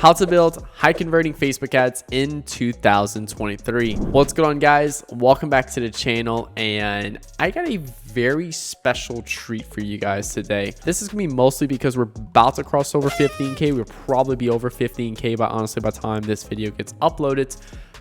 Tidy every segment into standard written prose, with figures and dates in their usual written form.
How to build high converting Facebook ads in 2023. What's going on, guys? Welcome back to the channel, and I got a very special treat for you guys today. This is gonna be mostly because we're about to cross over 15K. We'll probably be over 15K by the time this video gets uploaded.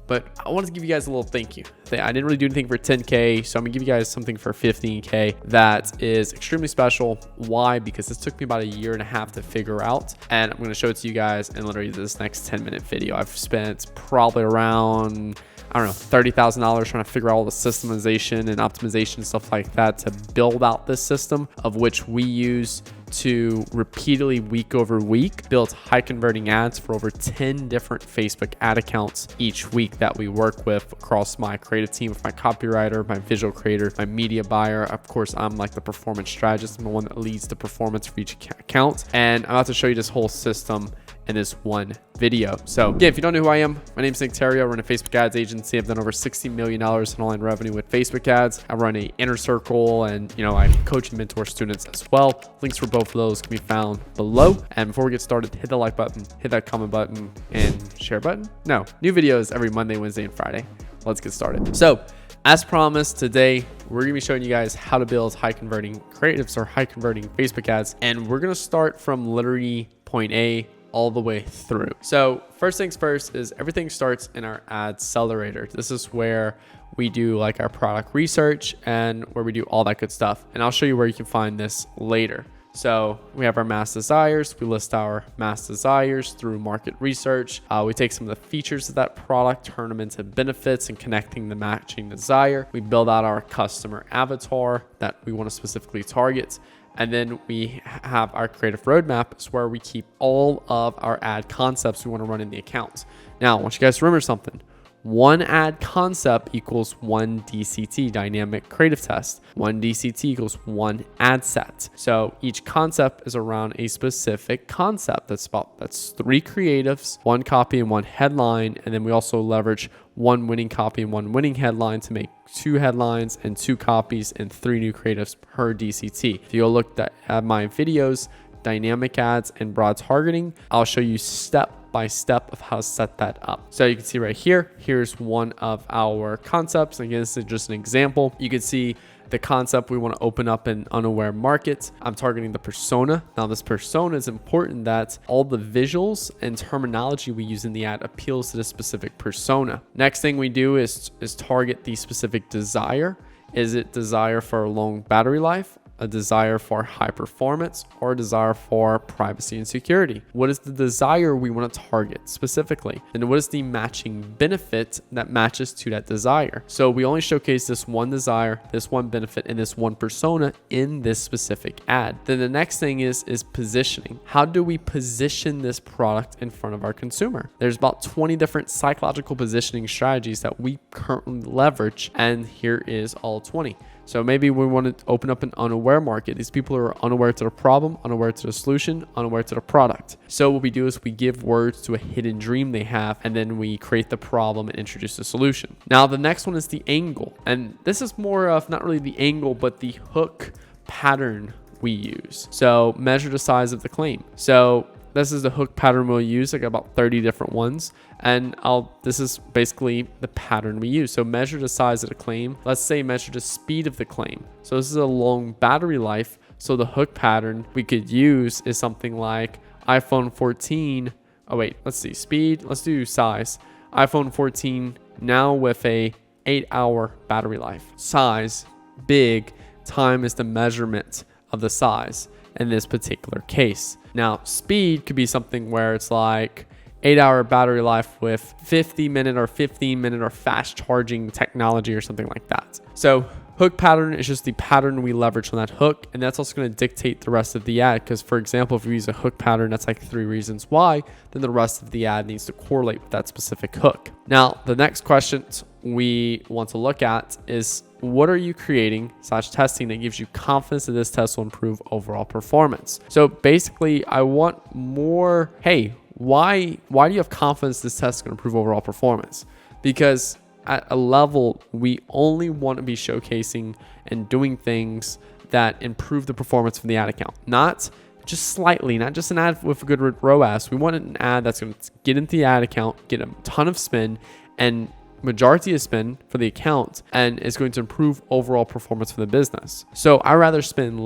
But I wanted to give you guys a little thank you. I didn't really do anything for 10K, so I'm gonna give you guys something for 15K that is extremely special. Why? Because this took me about a year and a half to figure out, and I'm gonna show it to you guys in literally this next 10-minute video. I've spent probably around, I don't know, $30,000 trying to figure out all the systemization and optimization and stuff like that to build out this system, of which we use to repeatedly, week over week, build high converting ads for over 10 different Facebook ad accounts each week that we work with across my creative team, with my copywriter, my visual creator, my media buyer. Of course, I'm like the performance strategist. I'm the one that leads the performance for each account. And I'm about to show you this whole system in this one video. So again, if you don't know who I am, my name is Nick Theriot. I run a Facebook ads agency. I've done over $60 million in online revenue with Facebook ads. I run a inner circle, and I coach and mentor students as well. Links for both of those can be found below. And before we get started, hit the like button, hit that comment button, and share button. No, new videos every Monday, Wednesday, and Friday. Let's get started. So as promised, today we're gonna be showing you guys how to build high converting creatives or high converting Facebook ads. And we're gonna start from literally point A all the way through. So first things first is everything starts in our ad accelerator. This is where we do like our product research and where we do all that good stuff. And I'll show you where you can find this later. So we have our mass desires. We list our mass desires through market research. We take some of the features of that product, turn them into benefits and connecting the matching desire. We build out our customer avatar that we want to specifically target. And then we have our creative roadmap, is where we keep all of our ad concepts we want to run in the account. Now, I want you guys to remember something. One ad concept equals one DCT, dynamic creative test. One DCT equals one ad set. So each concept is around a specific concept. That's 3 creatives, 1 copy and 1 headline. And then we also leverage 1 winning copy and 1 winning headline to make 2 headlines and 2 copies and 3 new creatives per DCT. If you look at my videos, dynamic ads and broad targeting, I'll show you step by step of how to set that up. So you can see right here, here's one of our concepts. Again, this is just an example. You can see the concept we want to open up an unaware market. I'm targeting the persona. Now this persona is important that all the visuals and terminology we use in the ad appeals to the specific persona. Next thing we do is target the specific desire. Is it desire for a long battery life, a desire for high performance, or a desire for privacy and security? What is the desire we want to target specifically? And what is the matching benefit that matches to that desire? So we only showcase this one desire, this one benefit, and this one persona in this specific ad. Then the next thing is positioning. How do we position this product in front of our consumer? There's about 20 different psychological positioning strategies that we currently leverage, and here is all 20. So maybe we want to open up an unaware market. These people are unaware to the problem, unaware to the solution, unaware to the product. So what we do is we give words to a hidden dream they have, and then we create the problem and introduce the solution. Now, the next one is the angle. And this is more of not really the angle, but the hook pattern we use. So measure the size of the claim. So this is the hook pattern we'll use. I got about 30 different ones. And this is basically the pattern we use. So measure the size of the claim. Let's say measure the speed of the claim. So this is a long battery life. So the hook pattern we could use is something like iPhone 14. Oh wait, let's see, speed. Let's do size. iPhone 14 now with a 8-hour battery life. Size, big, time is the measurement of the size in this particular case. Now, speed could be something where it's like 8-hour battery life with 50-minute or 15-minute or fast charging technology or something like that. So hook pattern is just the pattern we leverage on that hook, and that's also going to dictate the rest of the ad. Because for example, if we use a hook pattern that's like 3 reasons why, then the rest of the ad needs to correlate with that specific hook. Now, the next question we want to look at is, what are you creating / testing that gives you confidence that this test will improve overall performance? So basically, I want more, hey, why do you have confidence this test is going to improve overall performance? Because at a level, we only want to be showcasing and doing things that improve the performance from the ad account, not just slightly, not just an ad with a good ROAS. We want an ad that's going to get into the ad account, get a ton of spend, and majority of spend for the account, and is going to improve overall performance for the business. So I rather spend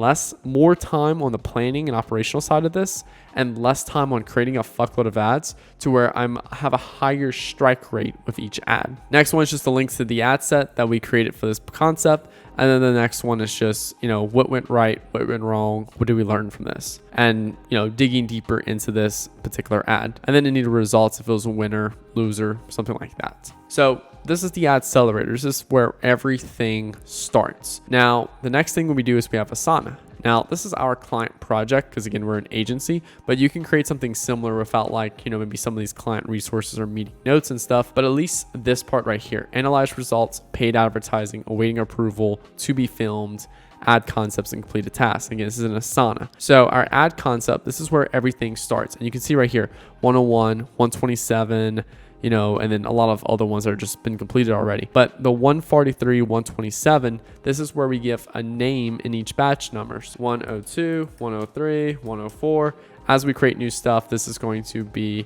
more time on the planning and operational side of this and less time on creating a fuckload of ads to where have a higher strike rate with each ad. Next one is just the links to the ad set that we created for this concept. And then the next one is just, what went right, what went wrong, what did we learn from this? And, digging deeper into this particular ad. And then it needed results if it was a winner, loser, something like that. So this is the ad accelerator. This is where everything starts. Now, the next thing we do is we have Asana. Now, this is our client project because, again, we're an agency, but you can create something similar without maybe some of these client resources or meeting notes and stuff. But at least this part right here, analyze results, paid advertising, awaiting approval, to be filmed, ad concepts, and completed tasks. Again, this is an Asana. So our ad concept, this is where everything starts. And you can see right here, 101, 127, and then a lot of other ones that are just been completed already. But the 143, 127, this is where we give a name in each batch numbers. 102, 103, 104. As we create new stuff, this is going to be,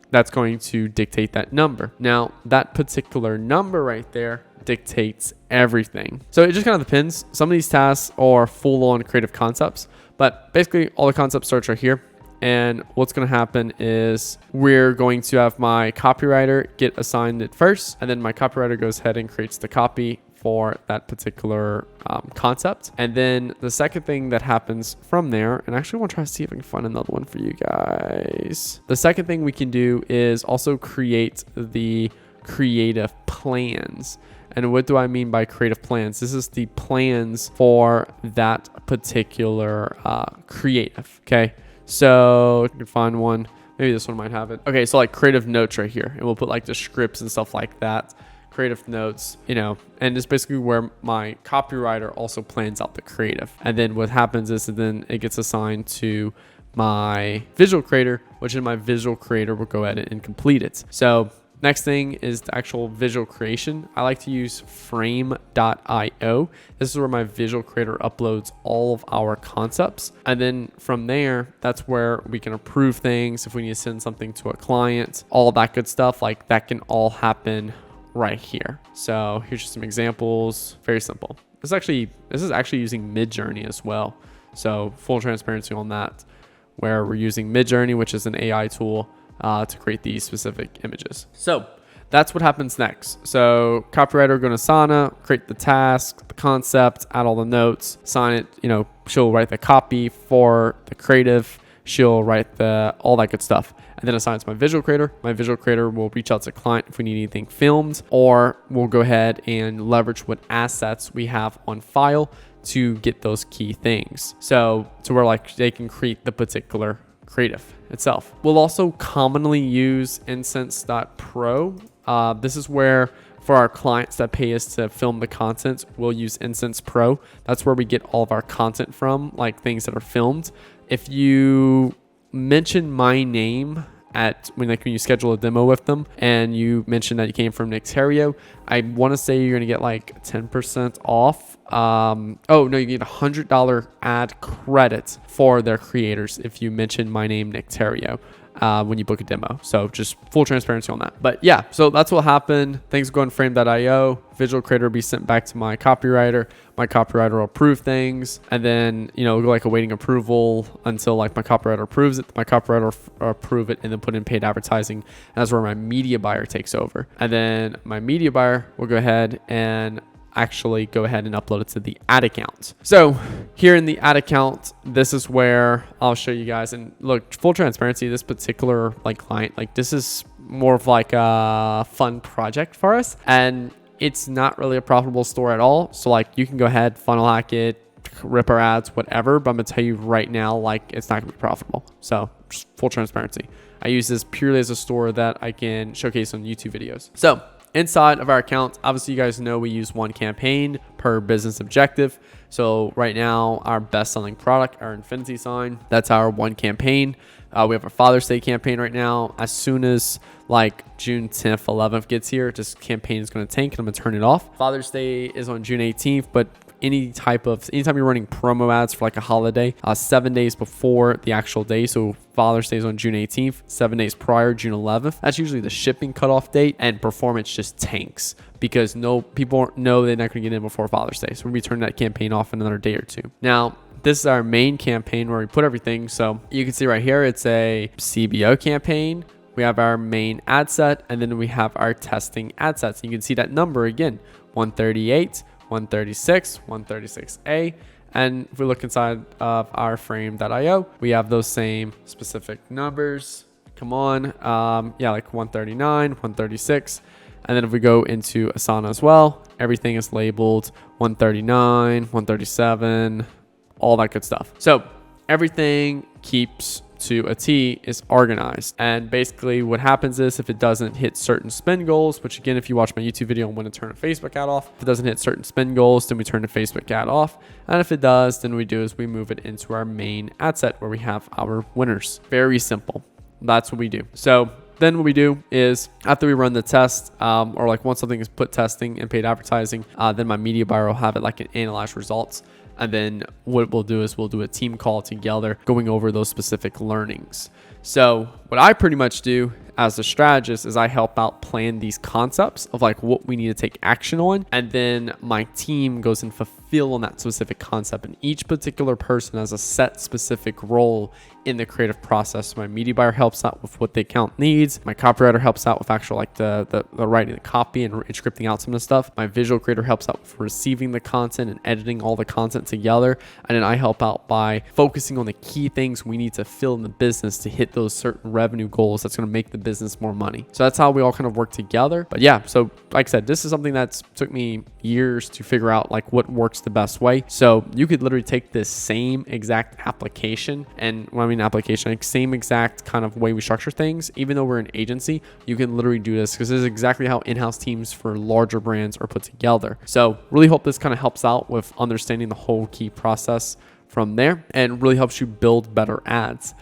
that's going to dictate that number. Now, that particular number right there dictates everything. So it just kind of depends. Some of these tasks are full-on creative concepts, but basically all the concept starts right here. And what's going to happen is we're going to have my copywriter get assigned it first. And then my copywriter goes ahead and creates the copy for that particular concept. And then the second thing that happens from there, and actually I want to try to see if I can find another one for you guys. The second thing we can do is also create the creative plans. And what do I mean by creative plans? This is the plans for that particular creative. Okay. So you can find one. Maybe this one might have it. Okay, so creative notes right here. And we'll put the scripts and stuff like that. Creative notes, and it's basically where my copywriter also plans out the creative. And then what happens is then it gets assigned to my visual creator, which in my visual creator will go ahead and complete it. So next thing is the actual visual creation. I like to use frame.io. This is where my visual creator uploads all of our concepts. And then from there, that's where we can approve things. If we need to send something to a client, all that good stuff, that can all happen right here. So here's just some examples. Very simple. This is actually using Midjourney as well. So full transparency on that, where we're using Midjourney, which is an AI tool to create these specific images. So that's what happens next. So copywriter going to Asana, create the task, the concept, add all the notes, sign it. She'll write the copy for the creative. She'll write all that good stuff. And then assign it to my visual creator. My visual creator will reach out to the client if we need anything filmed, or we'll go ahead and leverage what assets we have on file to get those key things. So to where they can create the particular creative itself. We'll also commonly use Incense.pro. This is where for our clients that pay us to film the content, we'll use Incense Pro. That's where we get all of our content from, things that are filmed. If you mention my name when you schedule a demo with them and you mention that you came from Nick Theriot, I want to say you're going to get 10% off. You get $100 ad credit for their creators if you mention my name, Nick Theriot, when you book a demo. So just full transparency on that. But yeah, so that's what happened. Things go on frame.io. Visual creator will be sent back to my copywriter. My copywriter will approve things, and then it'll go awaiting approval until my copywriter approves it. My copywriter will approve it and then put in paid advertising. And that's where my media buyer takes over. And then my media buyer will go ahead and actually go ahead and upload it to the ad account. So here in the ad account, this is where I'll show you guys. And look, full transparency, this particular client, this is more of a fun project for us, and it's not really a profitable store at all. So you can go ahead, funnel hack it, rip our ads, whatever. But I'm gonna tell you right now, it's not gonna be profitable. So just full transparency, I use this purely as a store that I can showcase on YouTube videos. So inside of our account, obviously you guys know we use one campaign per business objective. So right now our best selling product, our infinity sign, that's our one campaign. We have a Father's Day campaign right now. As soon as June 10th, 11th gets here, this campaign is going to tank and I'm going to turn it off. Father's Day is on June 18th, but anytime you're running promo ads for like a holiday, 7 days before the actual day. So Father's Day is on June 18th, 7 days prior, June 11th. That's usually the shipping cutoff date, and performance just tanks because people know they're not going to get in before Father's Day. So we're going to be turning that campaign off in another day or two. Now, this is our main campaign where we put everything. So you can see right here, it's a CBO campaign. We have our main ad set, and then we have our testing ad sets. You can see that number again, 138, 136, 136A. And if we look inside of our frame.io, we have those same specific numbers. Come on. Yeah, like 139, 136. And then if we go into Asana as well, everything is labeled 139, 137, all that good stuff. So everything keeps to a T is organized. And basically what happens is if it doesn't hit certain spend goals, which again, if you watch my YouTube video on when to turn a Facebook ad off, if it doesn't hit certain spend goals, then we turn the Facebook ad off. And if it does, then we move it into our main ad set where we have our winners. Very simple. That's what we do. So then what we do is after we run the test, or like once something is put testing and paid advertising, then my media buyer will have it like an analyzed results. And then what we'll do is we'll do a team call together going over those specific learnings. So what I pretty much do as a strategist is I help out plan these concepts of like what we need to take action on. And then my team goes and fulfill on that specific concept. And each particular person has a set specific role in the creative process. My media buyer helps out with what the account needs. My copywriter helps out with actual like the writing the copy and scripting out some of the stuff. My visual creator helps out with receiving the content and editing all the content together. And then I help out by focusing on the key things we need to fill in the business to hit those certain revenue goals that's going to make the business more money. So that's how we all kind of work together. But yeah, so like I said, this is something that's took me years to figure out like what works the best way. So you could literally take this same exact application, and when I mean application, like same exact kind of way we structure things, even though we're an agency, you can literally do this because this is exactly how in-house teams for larger brands are put together. So really hope this kind of helps out with understanding the whole key process from there and really helps you build better ads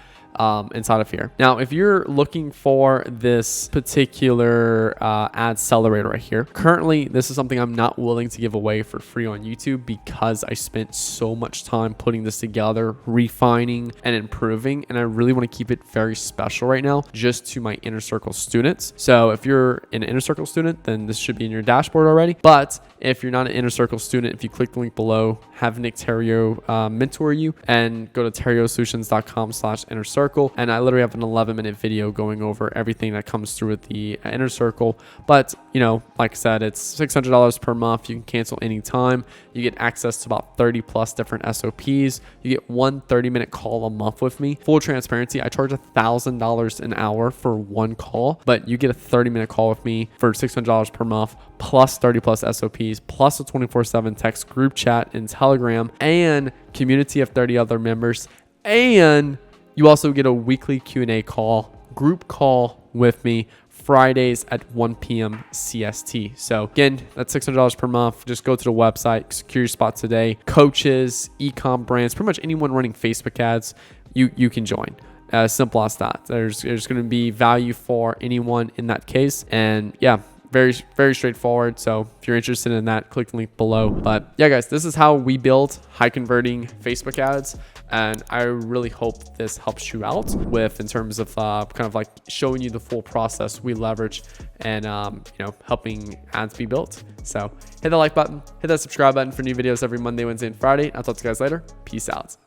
inside of here. Now, if you're looking for this particular ad accelerator right here, currently this is something I'm not willing to give away for free on YouTube because I spent so much time putting this together, refining and improving, and I really want to keep it very special right now just to my inner circle students. So if you're an inner circle student, then this should be in your dashboard already. But if you're not an inner circle student, if you click the link below, have Nick Theriot mentor you and go to theriosolutions.com/inner circle. And I literally have an 11-minute video going over everything that comes through with the inner circle. But, you know, like I said, it's $600 per month. You can cancel anytime. You get access to about 30 plus different SOPs. You get one 30-minute call a month with me. Full transparency, I charge $1,000 an hour for one call, but you get a 30-minute call with me for $600 per month, plus 30 plus SOPs, plus a 24/7 text group chat in Telegram, and community of 30 other members. And you also get a weekly Q&A call, group call with me Fridays at 1 p.m. CST. So again, that's $600 per month. Just go to the website, secure your spot today. Coaches, e-com brands, pretty much anyone running Facebook ads, you can join. As simple as that. There's going to be value for anyone in that case. And yeah, very, very straightforward. So if you're interested in that, click the link below. But yeah, guys, this is how we build high converting Facebook ads. And I really hope this helps you out with in terms of kind of like showing you the full process we leverage and, you know, helping ads be built. So hit the like button, hit that subscribe button for new videos every Monday, Wednesday, and Friday. I'll talk to you guys later. Peace out.